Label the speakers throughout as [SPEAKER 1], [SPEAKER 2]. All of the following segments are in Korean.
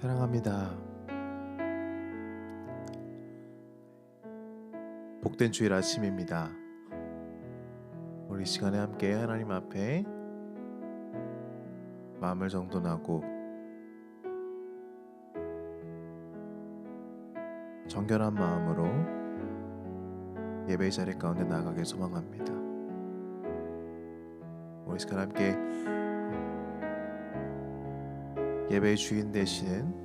[SPEAKER 1] 사랑합니다. 복된 주일 아침입니다. 우리 시간에 함께 하나님 앞에 마음을 정돈하고 정결한 마음으로 예배의 자리 가운데 나아가길 소망합니다. 우리 시간 함께 예배의 주인 되시는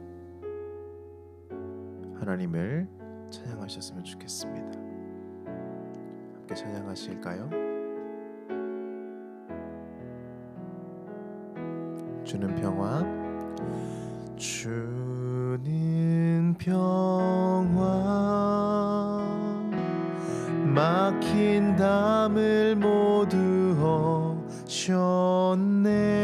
[SPEAKER 1] 하나님을 찬양하셨으면 좋겠습니다. 함께 찬양하실까요? 주는 평화, 주는 평화, 막힌 담을 모두 허셨네.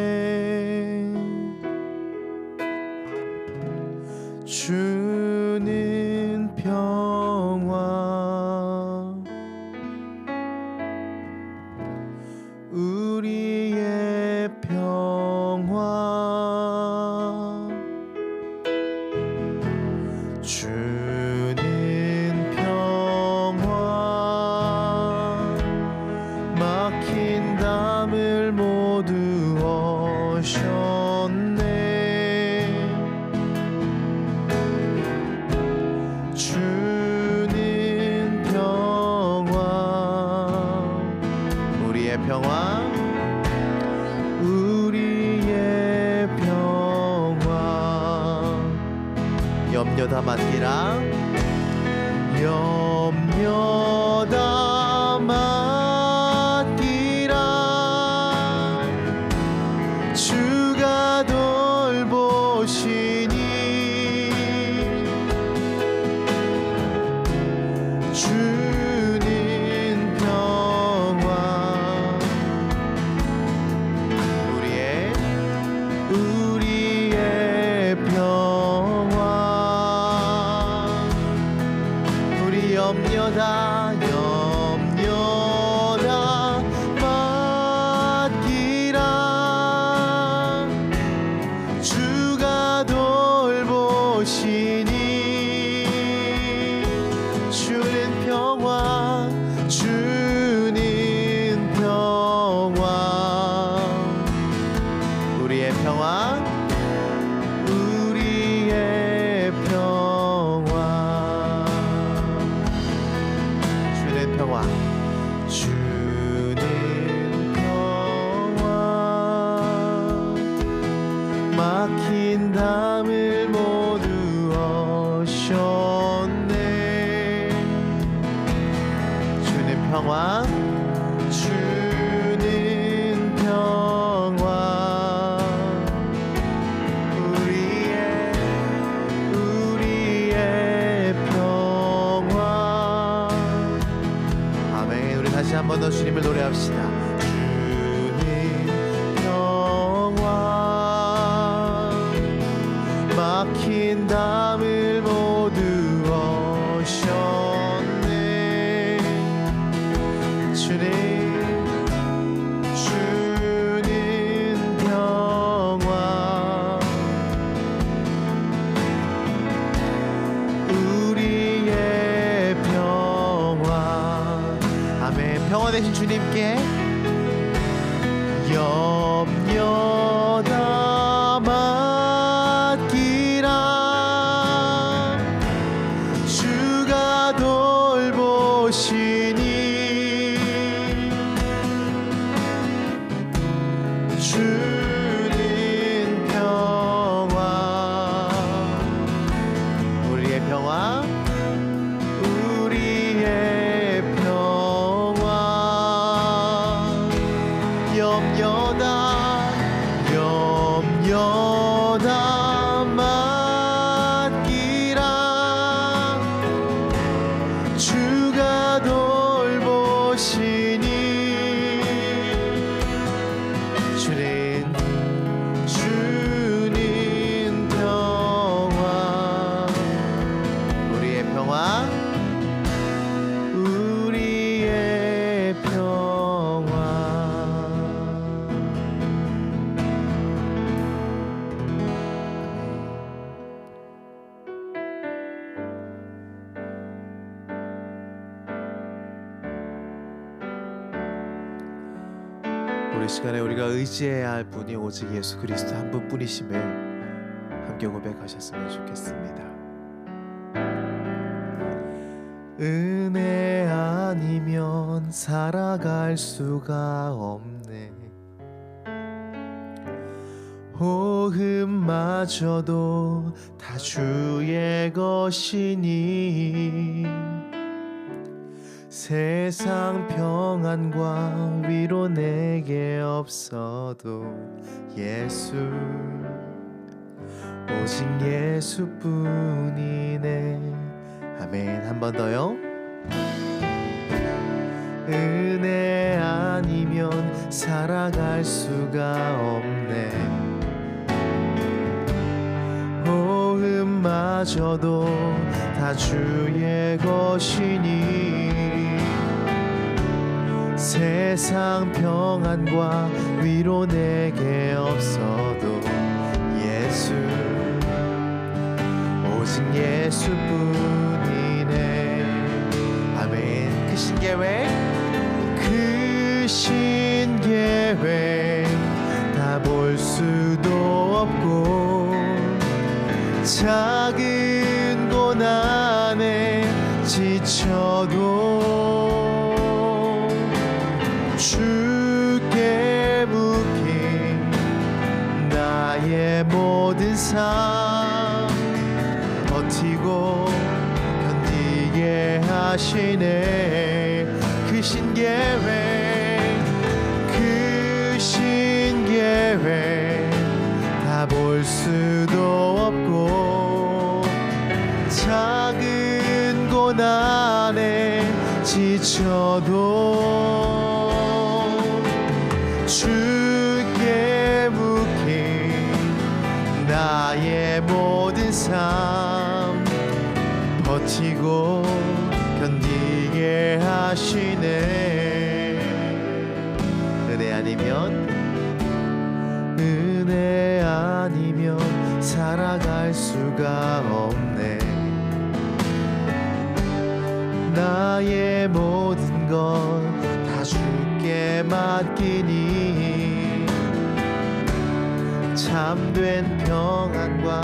[SPEAKER 1] 주는 평화, 우리의 평화, 주는 평화, 막힌 담을 모두 허셨네. 주는 평화, 우리의 평화, 우리의 평화, 염려 다 맡기라, 염려 다 맡기라, 주가 돌보시니 주는 평화, 우리의 평화, 우리 염려 다 맡기라, 주가 돌보시니 주는 평화, 주는 평화, 우리의 평화, 우리의 평화, 주는 평화, 주는 평화, 막힌 담을 모두 허셨네. 주는 평화, 주는 평화, 우리의 평화. 아멘. 우리 다시 한 번 더 주님을 노래합시다. 주는 평화, 막힌 담을 모두 허셨네. 주는 평화, 우리의 평화. 아멘. 평화 되신 주님께 염려 다 맡기라, 주가 돌보시니 주는 평화, 우리의 평화, 우리의 평화, 염려 다 시간에 우리가 의지해야 할 분이 오직 예수 그리스도 한 분뿐이심을 함께 고백하셨으면 좋겠습니다. 은혜 아니면 살아갈 수가 없네. 호흡마저도 다 주의 것이니 세상 평안과 위로 내게 없어도 예수 오직 예수뿐이네. 아멘. 한 번 더요. 은혜 아니면 살아갈 수가 없네. 호흡마저도 다 주의 것이니 세상 평안과 위로 내게 없어도 예수 오직 예수뿐이네. 아멘. 그 신계획 그 신계획 다 볼 수도 없고 작은 고난에 지쳐도 주께 묻긴 나의 모든 삶 버티고 견디게 하시네. 그 신계획 그 신계획 다 볼 수도 없고 작은 고난에 지쳐도 주께 묻긴 나의 모든 삶 버티고 견디게 하시네. 은혜 아니면 살아갈 수가 없네. 나의 모든 것 다 주께 맡기니 참된 평안과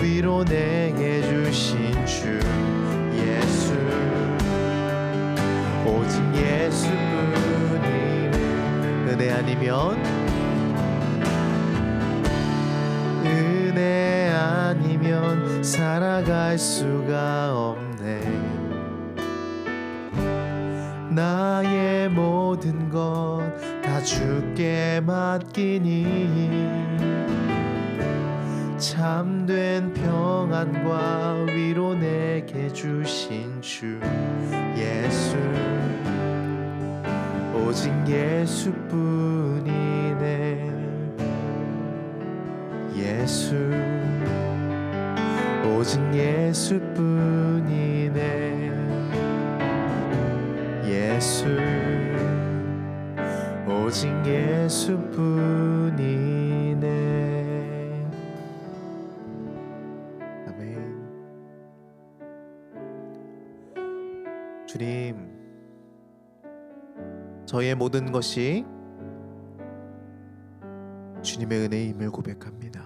[SPEAKER 1] 위로 내게 주신 주 예수 오직 예수뿐이네. 은혜 아니면 살아갈 수가 없네. 나의 모든 것 다 주께 맡기니 참된 평안과 위로 내게 주신 주 예수 오직 예수뿐이네. 예수 오직 예수뿐이네. 예수 오직 예수뿐이네. 아멘. 주님, 저의 모든 것이 주님의 은혜임을 고백합니다.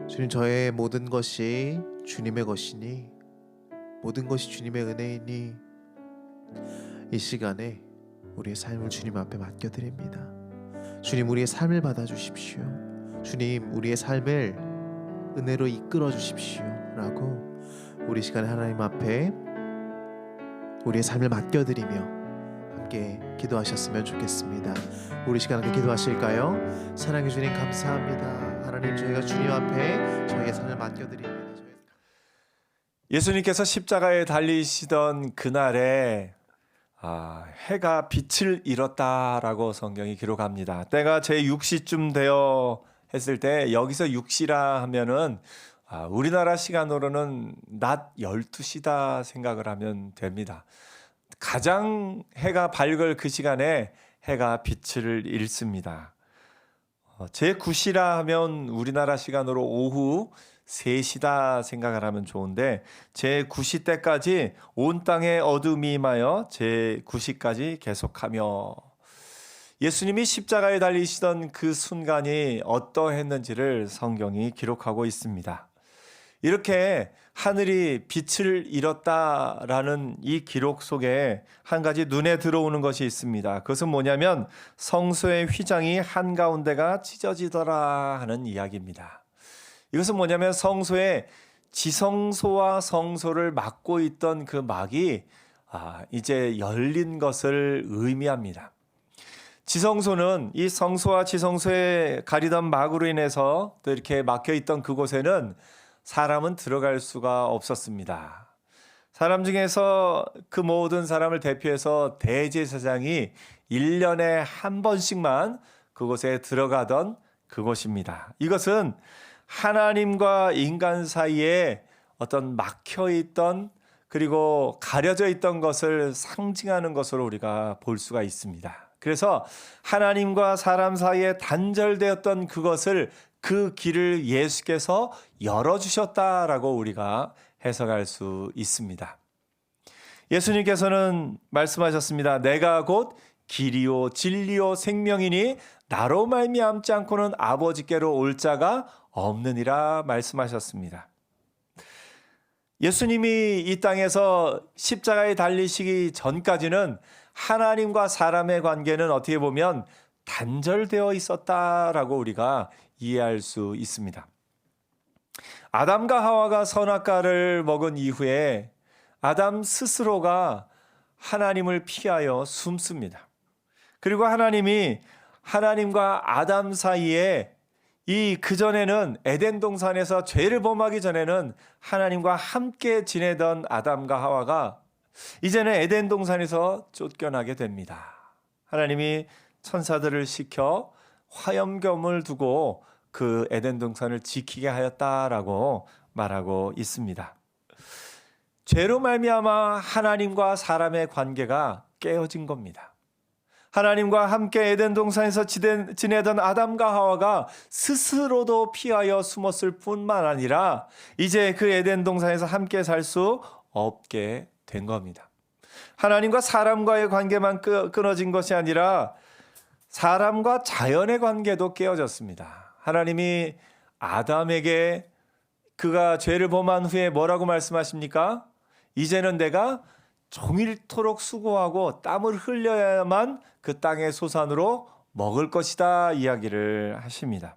[SPEAKER 1] 주님, 저의 모든 것이 주님의 것이니 모든 것이 주님의 은혜이니 이 시간에 우리의 삶을 주님 앞에 맡겨드립니다. 주님, 우리의 삶을 받아주십시오. 주님, 우리의 삶을 은혜로 이끌어 주십시오 라고 우리 시간에 하나님 앞에 우리의 삶을 맡겨드리며 함께 기도하셨으면 좋겠습니다. 우리 시간 함께 기도하실까요? 사랑해 주님 감사합니다. 하나님, 저희가 주님 앞에 저희의 삶을 맡겨드립니다.
[SPEAKER 2] 예수님께서 십자가에 달리시던 그날에 해가 빛을 잃었다라고 성경이 기록합니다. 때가 제 6시쯤 되어 했을 때 여기서 6시라 하면은 우리나라 시간으로는 낮 12시다 생각을 하면 됩니다. 가장 해가 밝을 그 시간에 해가 빛을 잃습니다. 제9시라 하면 우리나라 시간으로 오후 3시다 생각을 하면 좋은데 제9시 때까지 온 땅에 어둠이 임하여 제9시까지 계속하며 예수님이 십자가에 달리시던 그 순간이 어떠했는지를 성경이 기록하고 있습니다. 이렇게 하늘이 빛을 잃었다라는 이 기록 속에 한 가지 눈에 들어오는 것이 있습니다. 그것은 뭐냐면 성소의 휘장이 한가운데가 찢어지더라 하는 이야기입니다. 이것은 뭐냐면 성소의 지성소와 성소를 막고 있던 그 막이 이제 열린 것을 의미합니다. 지성소는 이 성소와 지성소에 가리던 막으로 인해서 또 이렇게 막혀 있던 그곳에는 사람은 들어갈 수가 없었습니다. 사람 중에서 그 모든 사람을 대표해서 대제사장이 1년에 한 번씩만 그곳에 들어가던 그곳입니다. 이것은 하나님과 인간 사이에 어떤 막혀 있던 그리고 가려져 있던 것을 상징하는 것으로 우리가 볼 수가 있습니다. 그래서 하나님과 사람 사이에 단절되었던 그것을 그 길을 예수께서 열어주셨다라고 우리가 해석할 수 있습니다. 예수님께서는 말씀하셨습니다. 내가 곧 길이요 진리요 생명이니 나로 말미암지 않고는 아버지께로 올 자가 없느니라 말씀하셨습니다. 예수님이 이 땅에서 십자가에 달리시기 전까지는 하나님과 사람의 관계는 어떻게 보면 단절되어 있었다라고 우리가 이해할 수 있습니다. 아담과 하와가 선악과를 먹은 이후에 아담 스스로가 하나님을 피하여 숨습니다. 그리고 하나님이 하나님과 아담 사이에 그전에는 에덴 동산에서 죄를 범하기 전에는 하나님과 함께 지내던 아담과 하와가 이제는 에덴 동산에서 쫓겨나게 됩니다. 하나님이 천사들을 시켜 화염검을 두고 그 에덴 동산을 지키게 하였다라고 말하고 있습니다. 죄로 말미암아 하나님과 사람의 관계가 깨어진 겁니다. 하나님과 함께 에덴 동산에서 지내던 아담과 하와가 스스로도 피하여 숨었을 뿐만 아니라 이제 그 에덴 동산에서 함께 살 수 없게 된 겁니다. 하나님과 사람과의 관계만 끊어진 것이 아니라 사람과 자연의 관계도 깨어졌습니다. 하나님이 아담에게 그가 죄를 범한 후에 뭐라고 말씀하십니까? 이제는 내가 종일토록 수고하고 땀을 흘려야만 그 땅의 소산으로 먹을 것이다 이야기를 하십니다.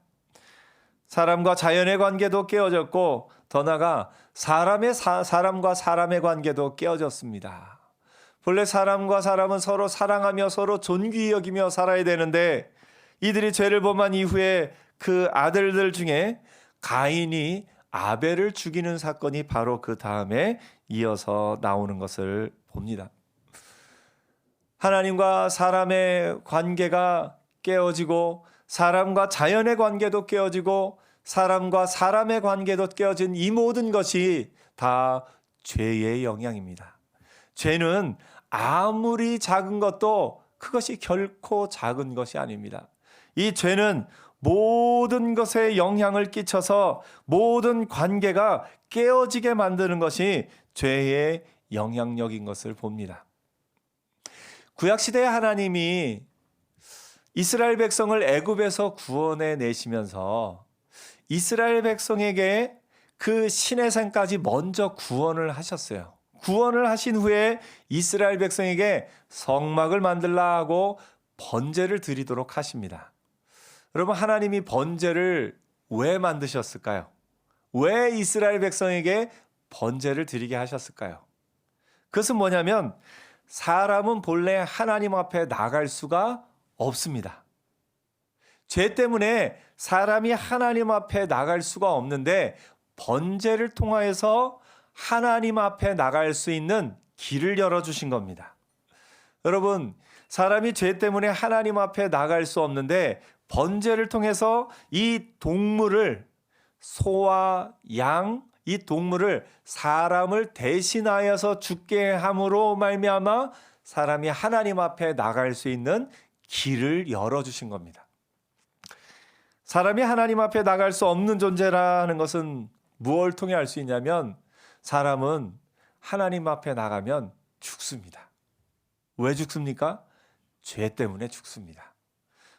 [SPEAKER 2] 사람과 자연의 관계도 깨어졌고 더 나아가 사람과 사람의 관계도 깨어졌습니다. 본래 사람과 사람은 서로 사랑하며 서로 존귀히 여기며 살아야 되는데 이들이 죄를 범한 이후에 그 아들들 중에 가인이 아벨을 죽이는 사건이 바로 그 다음에 이어서 나오는 것을 봅니다. 하나님과 사람의 관계가 깨어지고 사람과 자연의 관계도 깨어지고 사람과 사람의 관계도 깨어진 이 모든 것이 다 죄의 영향입니다. 죄는 아무리 작은 것도 그것이 결코 작은 것이 아닙니다. 이 죄는 모든 것에 영향을 끼쳐서 모든 관계가 깨어지게 만드는 것이 죄의 영향력인 것을 봅니다. 구약시대에 하나님이 이스라엘 백성을 애굽에서 구원해 내시면서 이스라엘 백성에게 그 시내산까지 먼저 구원을 하셨어요. 구원을 하신 후에 이스라엘 백성에게 성막을 만들라 하고 번제를 드리도록 하십니다. 여러분, 하나님이 번제를 왜 만드셨을까요? 왜 이스라엘 백성에게 번제를 드리게 하셨을까요? 그것은 뭐냐면 사람은 본래 하나님 앞에 나갈 수가 없습니다. 죄 때문에 사람이 하나님 앞에 나갈 수가 없는데 번제를 통하여서 하나님 앞에 나갈 수 있는 길을 열어주신 겁니다. 여러분, 사람이 죄 때문에 하나님 앞에 나갈 수 없는데 번제를 통해서 이 동물을, 소와 양, 이 동물을 사람을 대신하여서 죽게 함으로 말미암아 사람이 하나님 앞에 나갈 수 있는 길을 열어주신 겁니다. 사람이 하나님 앞에 나갈 수 없는 존재라는 것은 무엇을 통해 알 수 있냐면 사람은 하나님 앞에 나가면 죽습니다. 왜 죽습니까? 죄 때문에 죽습니다.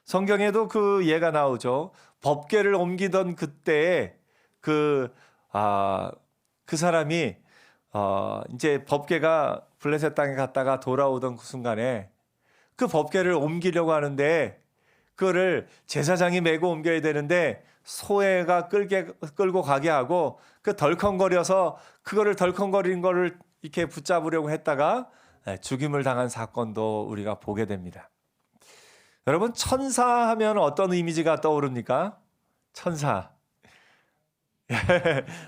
[SPEAKER 2] 성경에도 그 예가 나오죠. 법궤를 옮기던 그때에 그 사람이 이제 법궤가 블레셋 땅에 갔다가 돌아오던 그 순간에 그 법궤를 옮기려고 하는데 그거를 제사장이 메고 옮겨야 되는데 소애가 끌고 가게 하고 그 덜컹거려서 그거를 덜컹거리는 거를 이렇게 붙잡으려고 했다가 죽임을 당한 사건도 우리가 보게 됩니다. 여러분, 천사하면 어떤 이미지가 떠오릅니까? 천사.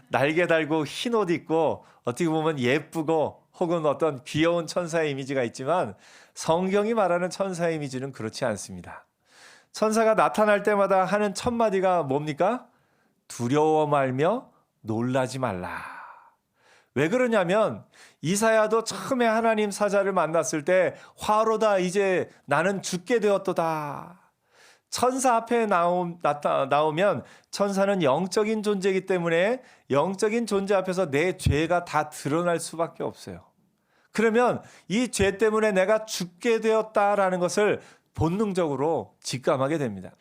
[SPEAKER 2] 날개 달고 흰 옷 입고 어떻게 보면 예쁘고 혹은 어떤 귀여운 천사의 이미지가 있지만 성경이 말하는 천사의 이미지는 그렇지 않습니다. 천사가 나타날 때마다 하는 첫 마디가 뭡니까? 두려워 말며 놀라지 말라. 왜 그러냐면 이사야도 처음에 하나님 사자를 만났을 때 화로다, 이제 나는 죽게 되었도다. 천사 앞에 나오면 천사는 영적인 존재이기 때문에 영적인 존재 앞에서 내 죄가 다 드러날 수밖에 없어요. 그러면 이 죄 때문에 내가 죽게 되었다라는 것을 본능적으로 직감하게 됩니다.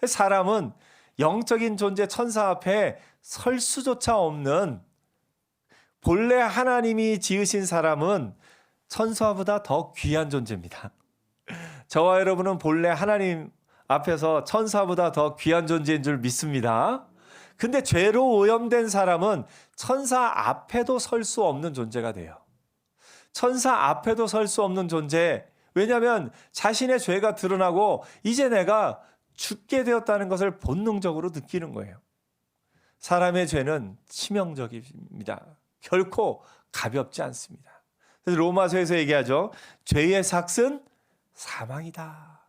[SPEAKER 2] 사람은 영적인 존재 천사 앞에 설 수조차 없는, 본래 하나님이 지으신 사람은 천사보다 더 귀한 존재입니다. 저와 여러분은 본래 하나님 앞에서 천사보다 더 귀한 존재인 줄 믿습니다. 근데 죄로 오염된 사람은 천사 앞에도 설 수 없는 존재가 돼요. 천사 앞에도 설 수 없는 존재. 왜냐하면 자신의 죄가 드러나고 이제 내가 죽게 되었다는 것을 본능적으로 느끼는 거예요. 사람의 죄는 치명적입니다. 결코 가볍지 않습니다. 그래서 로마서에서 얘기하죠. 죄의 삭은 사망이다.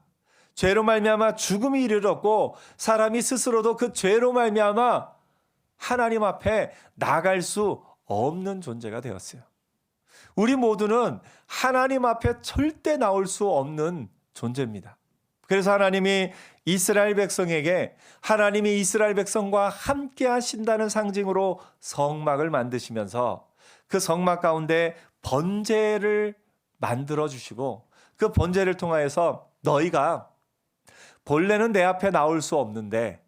[SPEAKER 2] 죄로 말미암아 죽음이 이르렀고 사람이 스스로도 그 죄로 말미암아 하나님 앞에 나갈 수 없는 존재가 되었어요. 우리 모두는 하나님 앞에 절대 나올 수 없는 존재입니다. 그래서 하나님이 이스라엘 백성에게 하나님이 이스라엘 백성과 함께 하신다는 상징으로 성막을 만드시면서 그 성막 가운데 번제를 만들어 주시고 그 번제를 통하여서 너희가 본래는 내 앞에 나올 수 없는데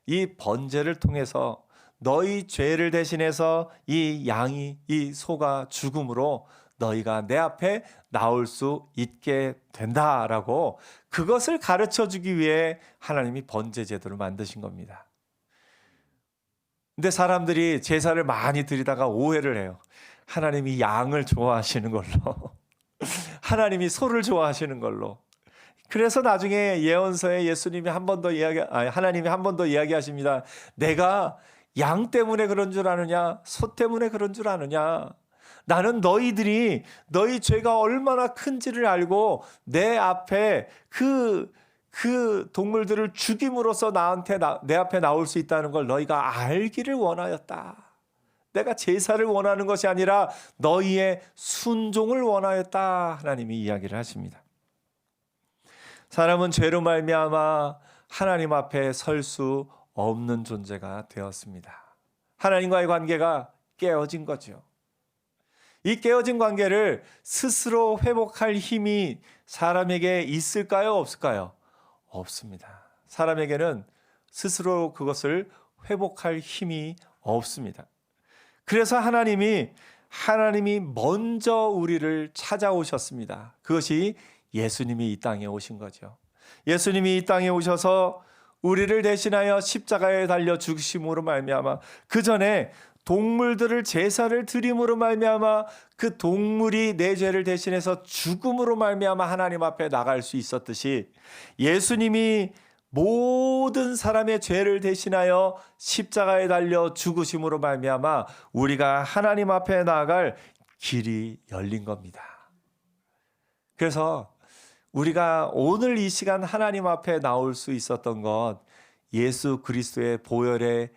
[SPEAKER 2] 이 번제를 통해서 너희 죄를 대신해서 이 양이, 이 소가 죽음으로 너희가 내 앞에 나올 수 있게 된다라고 그것을 가르쳐 주기 위해 하나님이 번제 제도를 만드신 겁니다. 근데 사람들이 제사를 많이 드리다가 오해를 해요. 하나님이 양을 좋아하시는 걸로 하나님이 소를 좋아하시는 걸로. 그래서 나중에 예언서에 예수님이 하나님이 한 번 더 이야기하십니다. 내가 양 때문에 그런 줄 아느냐? 소 때문에 그런 줄 아느냐? 나는 너희들이 너희 죄가 얼마나 큰지를 알고 내 앞에 그 동물들을 죽임으로써 내 앞에 나올 수 있다는 걸 너희가 알기를 원하였다. 내가 제사를 원하는 것이 아니라 너희의 순종을 원하였다. 하나님이 이야기를 하십니다. 사람은 죄로 말미암아 하나님 앞에 설 수 없는 존재가 되었습니다. 하나님과의 관계가 깨어진 거죠. 이 깨어진 관계를 스스로 회복할 힘이 사람에게 있을까요? 없을까요? 없습니다. 사람에게는 스스로 그것을 회복할 힘이 없습니다. 그래서 하나님이 먼저 우리를 찾아오셨습니다. 그것이 예수님이 이 땅에 오신 거죠. 예수님이 이 땅에 오셔서 우리를 대신하여 십자가에 달려 죽으심으로 말미암아 그 전에 동물들을 제사를 드림으로 말미암아 그 동물이 내 죄를 대신해서 죽음으로 말미암아 하나님 앞에 나갈 수 있었듯이 예수님이 모든 사람의 죄를 대신하여 십자가에 달려 죽으심으로 말미암아 우리가 하나님 앞에 나아갈 길이 열린 겁니다. 그래서 우리가 오늘 이 시간 하나님 앞에 나올 수 있었던 것 예수 그리스도의 보혈의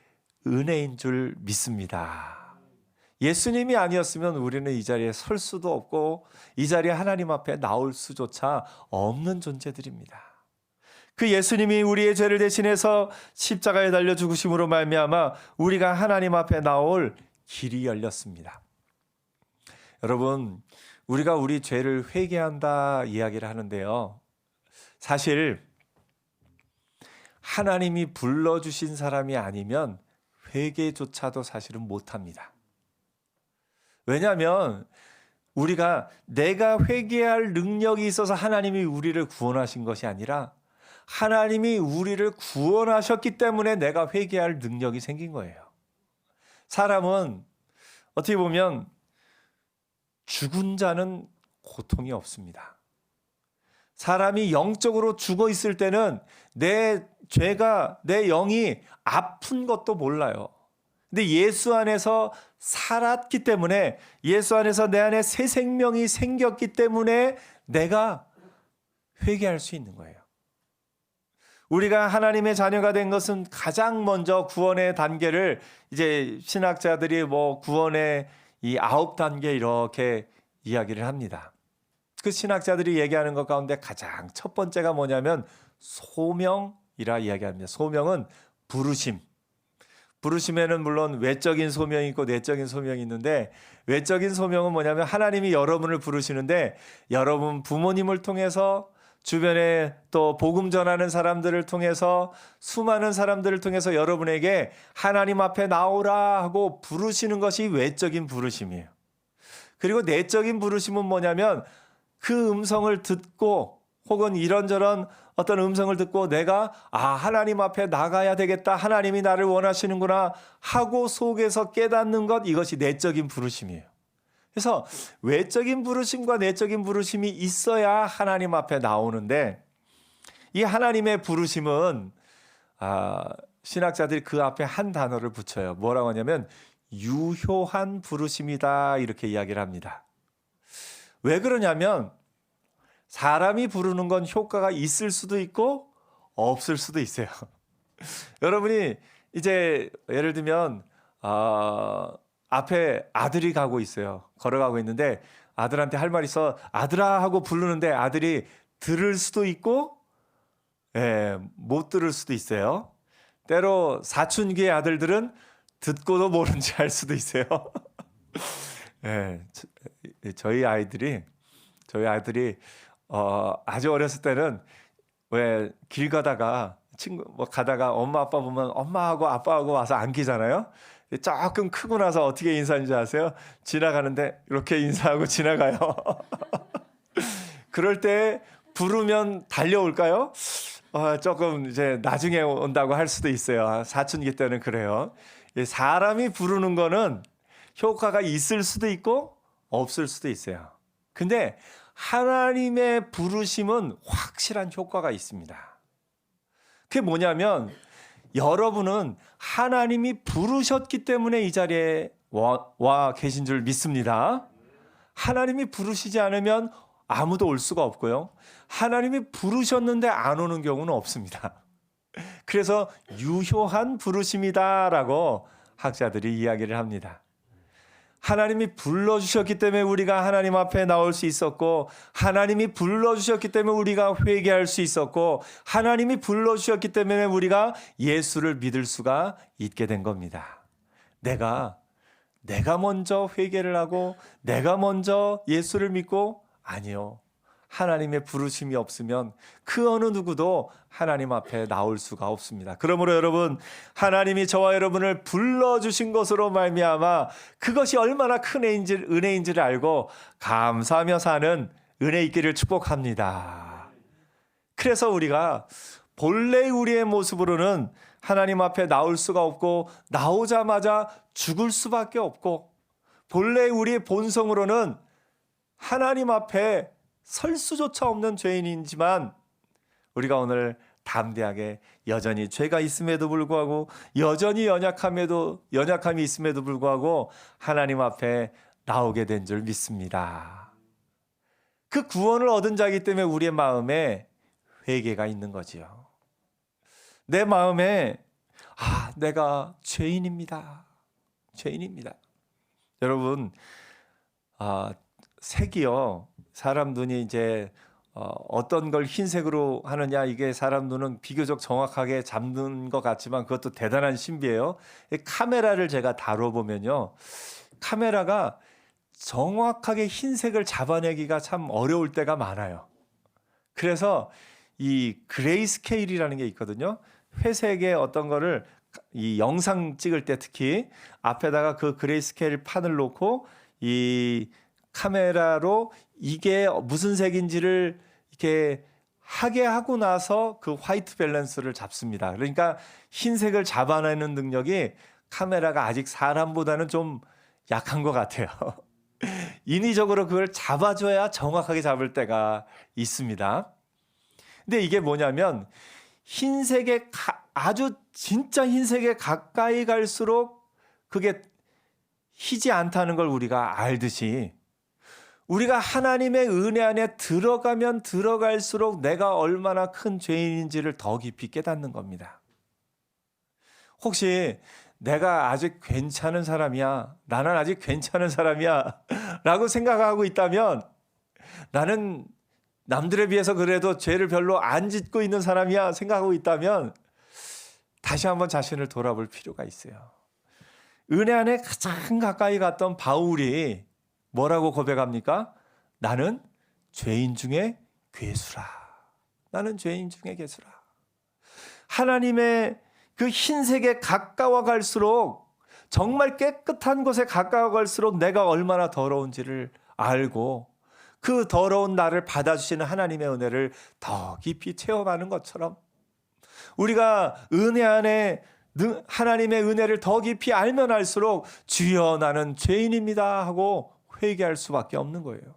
[SPEAKER 2] 은혜인 줄 믿습니다. 예수님이 아니었으면 우리는 이 자리에 설 수도 없고 이 자리에 하나님 앞에 나올 수조차 없는 존재들입니다. 그 예수님이 우리의 죄를 대신해서 십자가에 달려 죽으심으로 말미암아 우리가 하나님 앞에 나올 길이 열렸습니다. 여러분, 우리가 우리 죄를 회개한다 이야기를 하는데요. 사실 하나님이 불러주신 사람이 아니면 회개조차도 사실은 못합니다. 왜냐하면 우리가 내가 회개할 능력이 있어서 하나님이 우리를 구원하신 것이 아니라 하나님이 우리를 구원하셨기 때문에 내가 회개할 능력이 생긴 거예요. 사람은 어떻게 보면 죽은 자는 고통이 없습니다. 사람이 영적으로 죽어 있을 때는 내 죄가, 내 영이 아픈 것도 몰라요. 근데 예수 안에서 살았기 때문에, 예수 안에서 내 안에 새 생명이 생겼기 때문에 내가 회개할 수 있는 거예요. 우리가 하나님의 자녀가 된 것은 가장 먼저 구원의 단계를, 이제 신학자들이 뭐 구원의 이 9단계 이렇게 이야기를 합니다. 그 신학자들이 얘기하는 것 가운데 가장 첫 번째가 뭐냐면 소명이라 이야기합니다. 소명은 부르심. 부르심에는 물론 외적인 소명이 있고 내적인 소명이 있는데, 외적인 소명은 뭐냐면 하나님이 여러분을 부르시는데, 여러분 부모님을 통해서, 주변에 또 복음 전하는 사람들을 통해서, 수많은 사람들을 통해서 여러분에게 하나님 앞에 나오라 하고 부르시는 것이 외적인 부르심이에요. 그리고 내적인 부르심은 뭐냐면 그 음성을 듣고, 혹은 이런저런 어떤 음성을 듣고 내가 하나님 앞에 나가야 되겠다, 하나님이 나를 원하시는구나 하고 속에서 깨닫는 것, 이것이 내적인 부르심이에요. 그래서 외적인 부르심과 내적인 부르심이 있어야 하나님 앞에 나오는데, 이 하나님의 부르심은 신학자들이 그 앞에 한 단어를 붙여요. 뭐라고 하냐면 유효한 부르심이다, 이렇게 이야기를 합니다. 왜 그러냐면 사람이 부르는 건 효과가 있을 수도 있고 없을 수도 있어요. 여러분이 이제 예를 들면 앞에 아들이 가고 있어요. 걸어가고 있는데 아들한테 할 말이 있어 아들아 하고 부르는데 아들이 들을 수도 있고 못 들을 수도 있어요. 때로 사춘기의 아들들은 듣고도 모른지 알 수도 있어요. 저희 아이들이 아주 어렸을 때는 왜 길 가다가 친구 가다가 엄마 아빠 보면 엄마하고 아빠하고 와서 안기잖아요. 조금 크고 나서 어떻게 인사하는지 아세요? 지나가는데 이렇게 인사하고 지나가요. 그럴 때 부르면 달려올까요? 조금 이제 나중에 온다고 할 수도 있어요. 사춘기 때는 그래요. 사람이 부르는 거는 효과가 있을 수도 있고 없을 수도 있어요. 근데 하나님의 부르심은 확실한 효과가 있습니다. 그게 뭐냐면 여러분은 하나님이 부르셨기 때문에 이 자리에 와 계신 줄 믿습니다. 하나님이 부르시지 않으면 아무도 올 수가 없고요. 하나님이 부르셨는데 안 오는 경우는 없습니다. 그래서 유효한 부르심이다라고 학자들이 이야기를 합니다. 하나님이 불러주셨기 때문에 우리가 하나님 앞에 나올 수 있었고, 하나님이 불러주셨기 때문에 우리가 회개할 수 있었고, 하나님이 불러주셨기 때문에 우리가 예수를 믿을 수가 있게 된 겁니다. 내가 먼저 회개를 하고 내가 먼저 예수를 믿고, 아니요. 하나님의 부르심이 없으면 그 어느 누구도 하나님 앞에 나올 수가 없습니다. 그러므로 여러분, 하나님이 저와 여러분을 불러주신 것으로 말미암아 그것이 얼마나 큰 은혜인지를 알고 감사하며 사는 은혜 있기를 축복합니다. 그래서 우리가 본래 우리의 모습으로는 하나님 앞에 나올 수가 없고, 나오자마자 죽을 수밖에 없고, 본래 우리의 본성으로는 하나님 앞에 설 수조차 없는 죄인이지만, 우리가 오늘 담대하게 여전히 죄가 있음에도 불구하고, 여전히 연약함이 있음에도 불구하고 하나님 앞에 나오게 된 줄 믿습니다. 그 구원을 얻은 자이기 때문에 우리의 마음에 회개가 있는 거지요. 내 마음에 내가 죄인입니다. 여러분, 색이요, 사람 눈이 이제 어떤 걸 흰색으로 하느냐, 이게 사람 눈은 비교적 정확하게 잡는 것 같지만 그것도 대단한 신비예요. 이 카메라를 제가 다뤄보면요, 카메라가 정확하게 흰색을 잡아내기가 참 어려울 때가 많아요. 그래서 이 그레이스케일이라는 게 있거든요. 회색의 어떤 거를 이 영상 찍을 때 특히 앞에다가 그 그레이스케일 판을 놓고 이 카메라로 이게 무슨 색인지를 이렇게 하게 하고 나서 그 화이트 밸런스를 잡습니다. 그러니까 흰색을 잡아내는 능력이 카메라가 아직 사람보다는 좀 약한 것 같아요. 인위적으로 그걸 잡아줘야 정확하게 잡을 때가 있습니다. 근데 이게 뭐냐면 흰색에 아주 진짜 흰색에 가까이 갈수록 그게 희지 않다는 걸 우리가 알듯이, 우리가 하나님의 은혜 안에 들어가면 들어갈수록 내가 얼마나 큰 죄인인지를 더 깊이 깨닫는 겁니다. 혹시 내가 아직 괜찮은 사람이야, 나는 아직 괜찮은 사람이야 라고 생각하고 있다면, 나는 남들에 비해서 그래도 죄를 별로 안 짓고 있는 사람이야 생각하고 있다면 다시 한번 자신을 돌아볼 필요가 있어요. 은혜 안에 가장 가까이 갔던 바울이 뭐라고 고백합니까? 나는 죄인 중에 괴수라. 나는 죄인 중에 괴수라. 하나님의 그 흰색에 가까워 갈수록, 정말 깨끗한 곳에 가까워 갈수록 내가 얼마나 더러운지를 알고 그 더러운 나를 받아주시는 하나님의 은혜를 더 깊이 체험하는 것처럼, 우리가 은혜 안에 하나님의 은혜를 더 깊이 알면 알수록 주여 나는 죄인입니다 하고 회개할 수밖에 없는 거예요.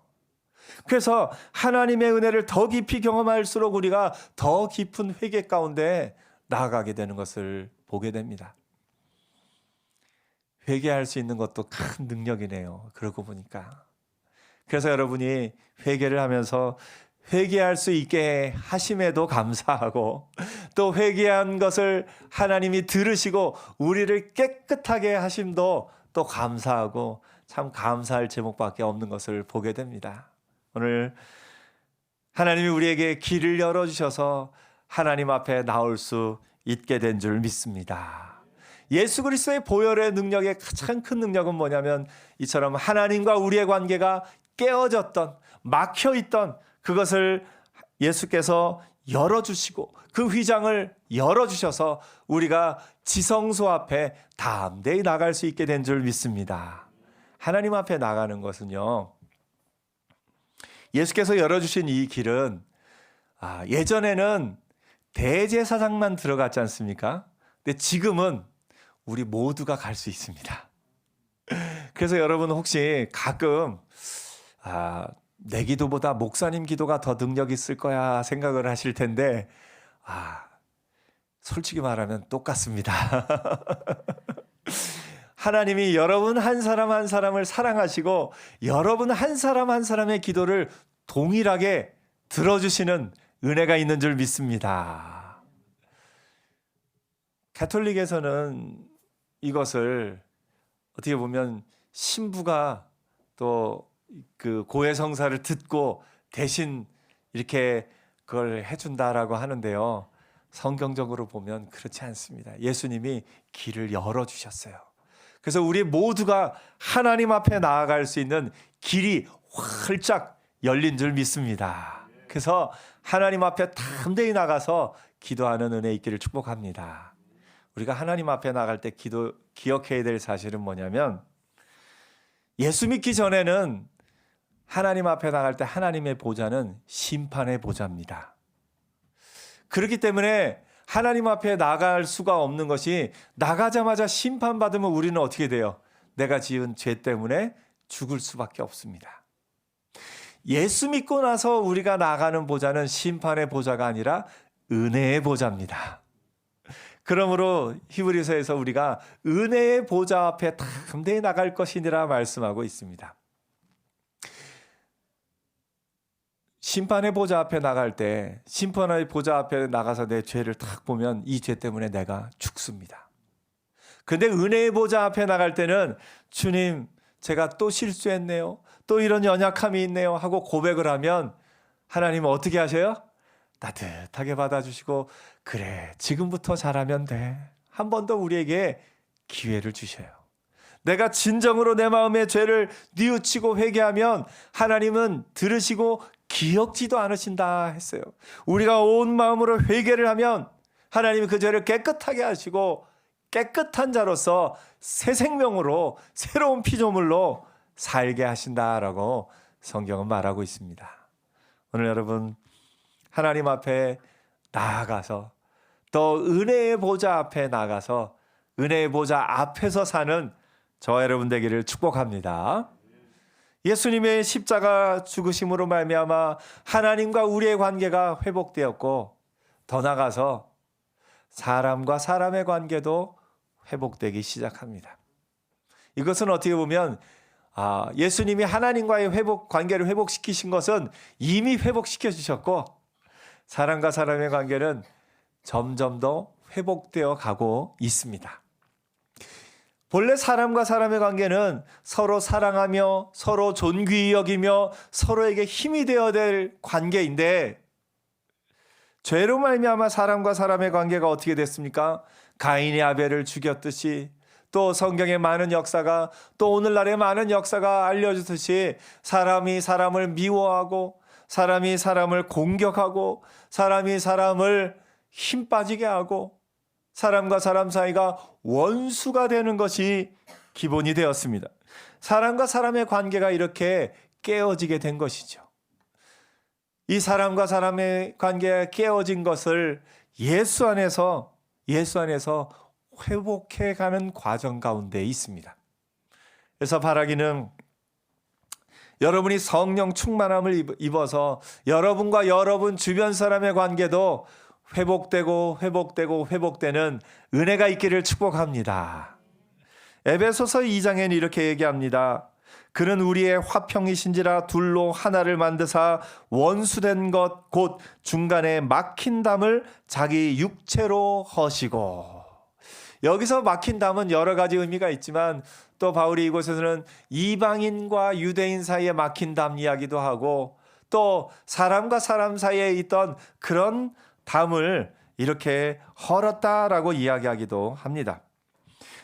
[SPEAKER 2] 그래서 하나님의 은혜를 더 깊이 경험할수록 우리가 더 깊은 회개 가운데 나아가게 되는 것을 보게 됩니다. 회개할 수 있는 것도 큰 능력이네요. 그러고 보니까. 그래서 여러분이 회개를 하면서 회개할 수 있게 하심에도 감사하고, 또 회개한 것을 하나님이 들으시고 우리를 깨끗하게 하심도 또 감사하고, 참 감사할 제목밖에 없는 것을 보게 됩니다. 오늘 하나님이 우리에게 길을 열어주셔서 하나님 앞에 나올 수 있게 된 줄 믿습니다. 예수 그리스도의 보혈의 능력의 가장 큰 능력은 뭐냐면, 이처럼 하나님과 우리의 관계가 깨어졌던, 막혀있던 그것을 예수께서 열어주시고 그 휘장을 열어주셔서 우리가 지성소 앞에 담대히 나갈 수 있게 된 줄 믿습니다. 하나님 앞에 나가는 것은요, 예수께서 열어주신 이 길은 예전에는 대제사장만 들어갔지 않습니까? 근데 지금은 우리 모두가 갈 수 있습니다. 그래서 여러분 혹시 가끔 내 기도보다 목사님 기도가 더 능력 있을 거야 생각을 하실 텐데, 솔직히 말하면 똑같습니다. 하나님이 여러분 한 사람 한 사람을 사랑하시고 여러분 한 사람 한 사람의 기도를 동일하게 들어주시는 은혜가 있는 줄 믿습니다. 가톨릭에서는 이것을 어떻게 보면 신부가 또 그 고해성사를 듣고 대신 이렇게 그걸 해준다라고 하는데요, 성경적으로 보면 그렇지 않습니다. 예수님이 길을 열어주셨어요. 그래서 우리 모두가 하나님 앞에 나아갈 수 있는 길이 활짝 열린 줄 믿습니다. 그래서 하나님 앞에 담대히 나가서 기도하는 은혜 있기를 축복합니다. 우리가 하나님 앞에 나갈 때 기억해야 될 사실은 뭐냐면, 예수 믿기 전에는 하나님 앞에 나갈 때 하나님의 보좌는 심판의 보좌입니다. 그렇기 때문에 하나님 앞에 나갈 수가 없는 것이, 나가자마자 심판받으면 우리는 어떻게 돼요? 내가 지은 죄 때문에 죽을 수밖에 없습니다. 예수 믿고 나서 우리가 나가는 보좌는 심판의 보좌가 아니라 은혜의 보좌입니다. 그러므로 히브리서에서 우리가 은혜의 보좌 앞에 담대히 나갈 것이니라 말씀하고 있습니다. 심판의 보좌 앞에 나갈 때, 심판의 보좌 앞에 나가서 내 죄를 딱 보면 이 죄 때문에 내가 죽습니다. 그런데 은혜의 보좌 앞에 나갈 때는, 주님 제가 또 실수했네요, 또 이런 연약함이 있네요 하고 고백을 하면 하나님은 어떻게 하셔요? 따뜻하게 받아주시고 그래 지금부터 잘하면 돼. 한 번 더 우리에게 기회를 주셔요. 내가 진정으로 내 마음의 죄를 뉘우치고 회개하면 하나님은 들으시고 기억지도 않으신다 했어요. 우리가 온 마음으로 회개를 하면 하나님이 그 죄를 깨끗하게 하시고 깨끗한 자로서 새 생명으로 새로운 피조물로 살게 하신다라고 성경은 말하고 있습니다. 오늘 여러분 하나님 앞에 나아가서 또 은혜의 보좌 앞에 나가서 은혜의 보좌 앞에서 사는 저와 여러분 되기를 축복합니다. 예수님의 십자가 죽으심으로 말미암아 하나님과 우리의 관계가 회복되었고 더 나아가서 사람과 사람의 관계도 회복되기 시작합니다. 이것은 어떻게 보면 예수님이 하나님과의 관계를 회복시키신 것은 이미 회복시켜 주셨고 사람과 사람의 관계는 점점 더 회복되어 가고 있습니다. 본래 사람과 사람의 관계는 서로 사랑하며 서로 존귀히 여기며 서로에게 힘이 되어야 될 관계인데 죄로 말미암아 사람과 사람의 관계가 어떻게 됐습니까? 가인이 아벨을 죽였듯이 또 성경의 많은 역사가 또 오늘날의 많은 역사가 알려주듯이 사람이 사람을 미워하고 사람이 사람을 공격하고 사람이 사람을 힘 빠지게 하고 사람과 사람 사이가 원수가 되는 것이 기본이 되었습니다. 사람과 사람의 관계가 이렇게 깨어지게 된 것이죠. 이 사람과 사람의 관계가 깨어진 것을 예수 안에서 회복해가는 과정 가운데 있습니다. 그래서 바라기는 여러분이 성령 충만함을 입어서 여러분과 여러분 주변 사람의 관계도 회복되는 은혜가 있기를 축복합니다. 에베소서 2장에는 이렇게 얘기합니다. 그는 우리의 화평이신지라 둘로 하나를 만드사 원수된 것 곧 중간에 막힌 담을 자기 육체로 허시고. 여기서 막힌 담은 여러 가지 의미가 있지만 또 바울이 이곳에서는 이방인과 유대인 사이에 막힌 담 이야기도 하고 또 사람과 사람 사이에 있던 그런 담을 이렇게 헐었다라고 이야기하기도 합니다.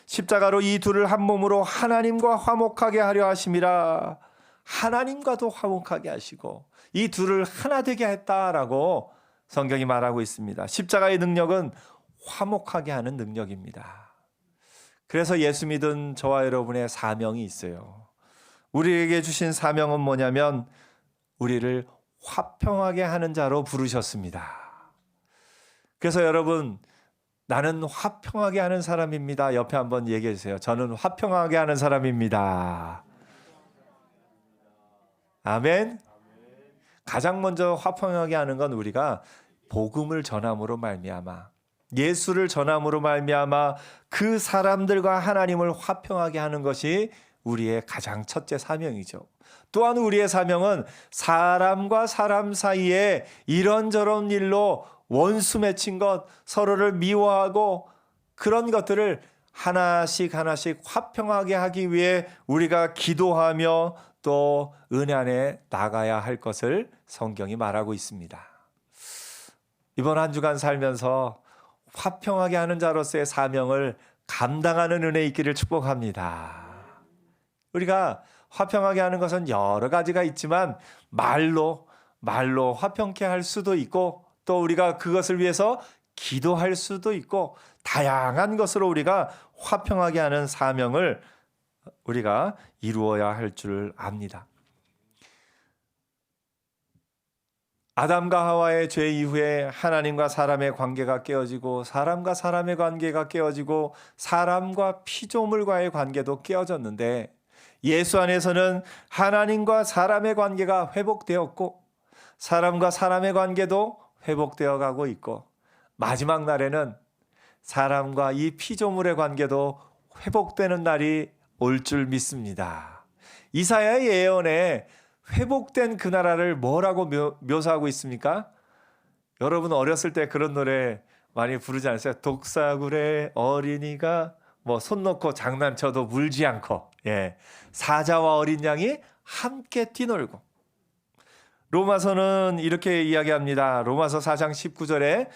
[SPEAKER 2] 십자가로 이 둘을 한 몸으로 하나님과 화목하게 하려 하심이라. 하나님과도 화목하게 하시고 이 둘을 하나 되게 했다라고 성경이 말하고 있습니다. 십자가의 능력은 화목하게 하는 능력입니다. 그래서 예수 믿은 저와 여러분의 사명이 있어요. 우리에게 주신 사명은 뭐냐면 우리를 화평하게 하는 자로 부르셨습니다. 그래서 여러분 나는 화평하게 하는 사람입니다. 옆에 한번 얘기해 주세요. 저는 화평하게 하는 사람입니다. 아멘. 가장 먼저 화평하게 하는 건 우리가 복음을 전함으로 말미암아 예수를 전함으로 말미암아 그 사람들과 하나님을 화평하게 하는 것이 우리의 가장 첫째 사명이죠. 또한 우리의 사명은 사람과 사람 사이에 이런저런 일로 원수 맺힌 것, 서로를 미워하고 그런 것들을 하나씩 화평하게 하기 위해 우리가 기도하며 또 은혜 안에 나가야 할 것을 성경이 말하고 있습니다. 이번 한 주간 살면서 화평하게 하는 자로서의 사명을 감당하는 은혜 있기를 축복합니다. 우리가 화평하게 하는 것은 여러 가지가 있지만 말로 화평케 할 수도 있고 또 우리가 그것을 위해서 기도할 수도 있고 다양한 것으로 우리가 화평하게 하는 사명을 우리가 이루어야 할 줄 압니다. 아담과 하와의 죄 이후에 하나님과 사람의 관계가 깨어지고 사람과 사람의 관계가 깨어지고 사람과 피조물과의 관계도 깨어졌는데 예수 안에서는 하나님과 사람의 관계가 회복되었고 사람과 사람의 관계도 회복되어 가고 있고 마지막 날에는 사람과 이 피조물의 관계도 회복되는 날이 올 줄 믿습니다. 이사야의 예언에 회복된 그 나라를 뭐라고 묘사하고 있습니까? 여러분 어렸을 때 그런 노래 많이 부르지 않으세요? 독사굴에 어린이가 손 놓고 장난쳐도 물지 않고 사자와 어린 양이 함께 뛰놀고 로마서는 이렇게 이야기합니다. 로마서 4장 19절에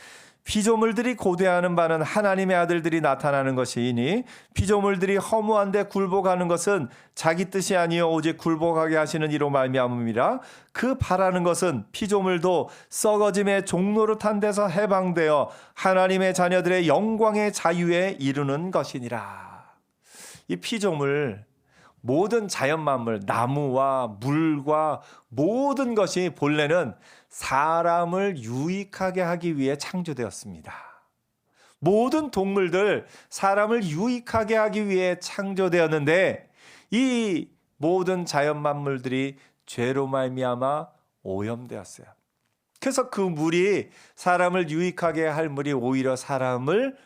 [SPEAKER 2] 피조물들이 고대하는 바는 하나님의 아들들이 나타나는 것이니 피조물들이 허무한데 굴복하는 것은 자기 뜻이 아니요 오직 굴복하게 하시는 이로 말미암음이라. 그 바라는 것은 피조물도 썩어짐의 종로로 탄 데서 해방되어 하나님의 자녀들의 영광의 자유에 이르는 것이니라. 이 피조물, 모든 자연 만물, 나무와 물과 모든 것이 본래는 사람을 유익하게 하기 위해 창조되었습니다. 모든 동물들 사람을 유익하게 하기 위해 창조되었는데 이 모든 자연 만물들이 죄로 말미암아 오염되었어요. 그래서 그 물이, 사람을 유익하게 할 물이 오히려 사람을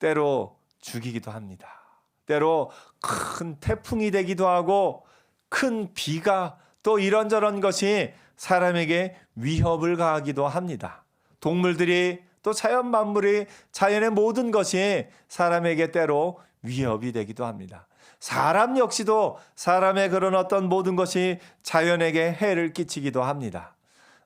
[SPEAKER 2] 때로 죽이기도 합니다. 때로 큰 태풍이 되기도 하고 큰 비가 또 이런저런 것이 사람에게 위협을 가하기도 합니다. 동물들이 또 자연 만물이, 자연의 모든 것이 사람에게 때로 위협이 되기도 합니다. 사람 역시도 사람의 그런 어떤 모든 것이 자연에게 해를 끼치기도 합니다.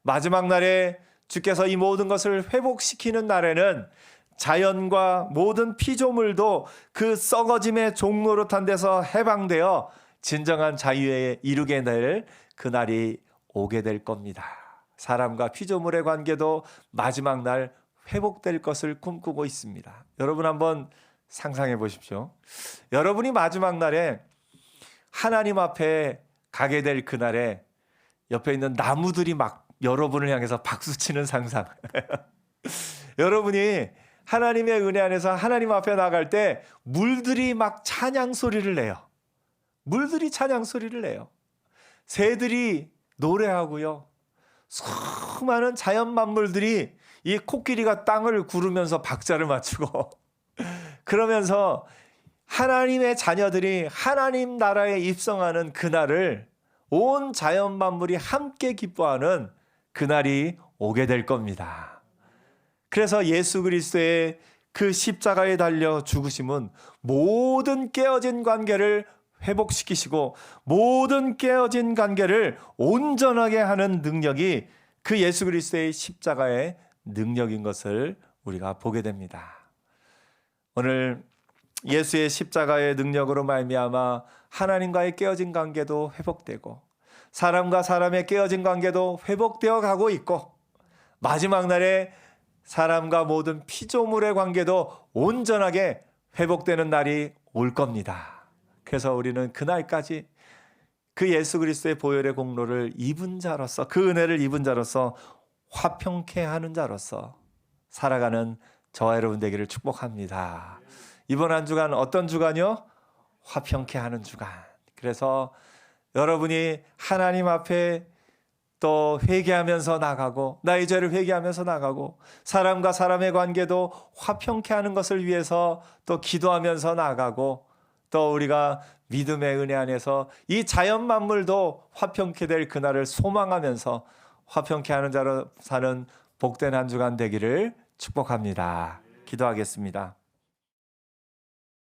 [SPEAKER 2] 마지막 날에 주께서 이 모든 것을 회복시키는 날에는 자연과 모든 피조물도 그 썩어짐의 종로로 탄 데서 해방되어 진정한 자유에 이르게 될 그날이 오게 될 겁니다. 사람과 피조물의 관계도 마지막 날 회복될 것을 꿈꾸고 있습니다. 여러분 한번 상상해 보십시오. 여러분이 마지막 날에 하나님 앞에 가게 될 그날에 옆에 있는 나무들이 막 여러분을 향해서 박수치는 상상. 여러분이 하나님의 은혜 안에서 하나님 앞에 나갈 때 물들이 막 찬양 소리를 내요. 물들이 찬양 소리를 내요. 새들이 노래하고요. 수많은 자연 만물들이 이 코끼리가 땅을 구르면서 박자를 맞추고 그러면서 하나님의 자녀들이 하나님 나라에 입성하는 그날을 온 자연 만물이 함께 기뻐하는 그날이 오게 될 겁니다. 그래서 예수 그리스도의 그 십자가에 달려 죽으심은 모든 깨어진 관계를 회복시키시고 모든 깨어진 관계를 온전하게 하는 능력이 그 예수 그리스도의 십자가의 능력인 것을 우리가 보게 됩니다. 오늘 예수의 십자가의 능력으로 말미암아 하나님과의 깨어진 관계도 회복되고 사람과 사람의 깨어진 관계도 회복되어 가고 있고 마지막 날에 사람과 모든 피조물의 관계도 온전하게 회복되는 날이 올 겁니다. 그래서 우리는 그날까지 그 예수 그리스도의 보혈의 공로를 입은 자로서, 그 은혜를 입은 자로서, 화평케 하는 자로서 살아가는 저와 여러분 되기를 축복합니다. 이번 한 주간 어떤 주간이요? 화평케 하는 주간. 그래서 여러분이 하나님 앞에 또 회개하면서 나가고 나의 죄를 회개하면서 나가고 사람과 사람의 관계도 화평케 하는 것을 위해서 또 기도하면서 나가고 또 우리가 믿음의 은혜 안에서 이 자연 만물도 화평케 될 그날을 소망하면서 화평케 하는 자로 사는 복된 한 주간 되기를 축복합니다. 기도하겠습니다.